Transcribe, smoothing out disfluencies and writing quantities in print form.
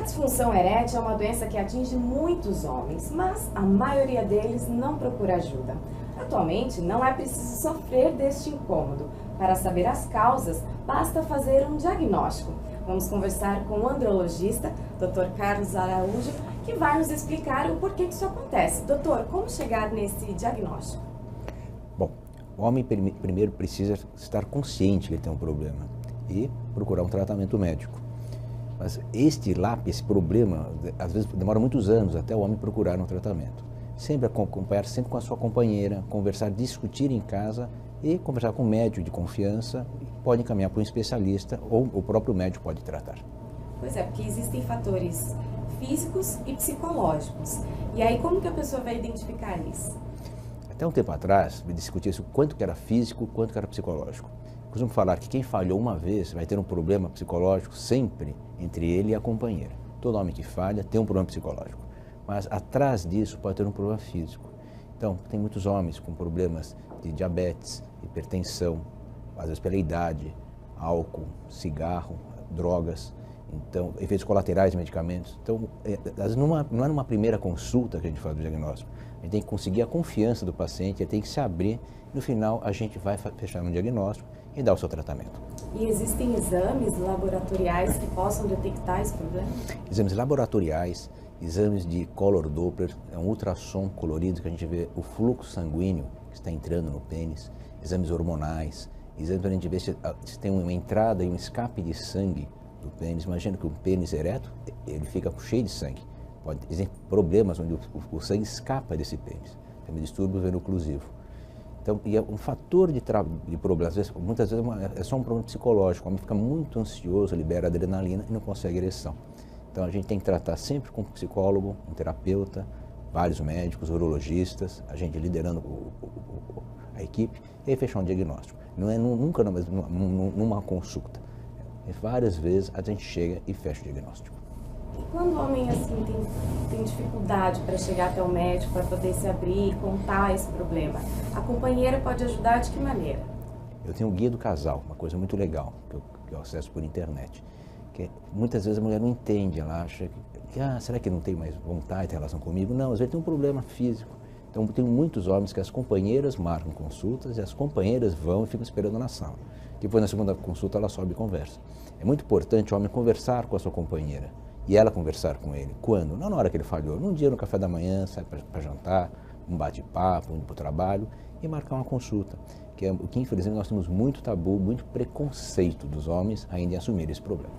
A disfunção erétil é uma doença que atinge muitos homens, mas a maioria deles não procura ajuda. Atualmente, não é preciso sofrer deste incômodo. Para saber as causas, basta fazer um diagnóstico. Vamos conversar com o andrologista, Dr. Carlos Araújo, que vai nos explicar o porquê que isso acontece. Doutor, como chegar nesse diagnóstico? Bom, o homem primeiro precisa estar consciente que ele tem um problema e procurar um tratamento médico. Mas esse problema, às vezes demora muitos anos até o homem procurar um tratamento. Sempre acompanhar sempre com a sua companheira, conversar, discutir em casa e conversar com um médico de confiança, pode encaminhar para um especialista ou o próprio médico pode tratar. Pois é, porque existem fatores físicos e psicológicos. E aí como que a pessoa vai identificar isso? Até um tempo atrás, me discutia isso, quanto que era físico, quanto que era psicológico. Costumo falar que quem falhou uma vez vai ter um problema psicológico sempre entre ele e a companheira. Todo homem que falha tem um problema psicológico, mas atrás disso pode ter um problema físico. Então, tem muitos homens com problemas de diabetes, hipertensão, às vezes pela idade, álcool, cigarro, drogas, então, efeitos colaterais de medicamentos. Então, às vezes não é numa primeira consulta que a gente faz o diagnóstico. A gente tem que conseguir a confiança do paciente, ele tem que se abrir, e no final a gente vai fechar um diagnóstico e dar o seu tratamento. E existem exames laboratoriais que possam detectar esse problema? Exames laboratoriais, exames de color Doppler, é um ultrassom colorido que a gente vê o fluxo sanguíneo que está entrando no pênis, exames hormonais, exames para a gente ver se tem uma entrada e um escape de sangue do pênis. Imagina que um pênis ereto, ele fica cheio de sangue. Existem problemas onde o sangue escapa desse pênis, tem um distúrbio veno-oclusivo. Então, e é um fator de problemas, muitas vezes é só um problema psicológico, o homem fica muito ansioso, libera adrenalina e não consegue ereção. Então a gente tem que tratar sempre com um psicólogo, um terapeuta, vários médicos, urologistas, a gente liderando a equipe e aí fechar um diagnóstico. Não é nunca numa consulta, várias vezes a gente chega e fecha o diagnóstico. E quando o homem assim tem dificuldade para chegar até o médico, para poder se abrir e contar esse problema, a companheira pode ajudar de que maneira? Eu tenho o guia do casal, uma coisa muito legal, que eu acesso por internet. Que muitas vezes a mulher não entende, ela acha que será que não tem mais vontade de ter relação comigo? Não, às vezes tem um problema físico. Então tem muitos homens que as companheiras marcam consultas e as companheiras vão e ficam esperando na sala. Depois na segunda consulta ela sobe e conversa. É muito importante o homem conversar com a sua companheira e ela conversar com ele. Quando? Não na hora que ele falhou, num dia no café da manhã, sai para jantar, um bate-papo, indo para o trabalho e marcar uma consulta. Que é o que infelizmente nós temos muito tabu, muito preconceito dos homens ainda em assumir esse problema.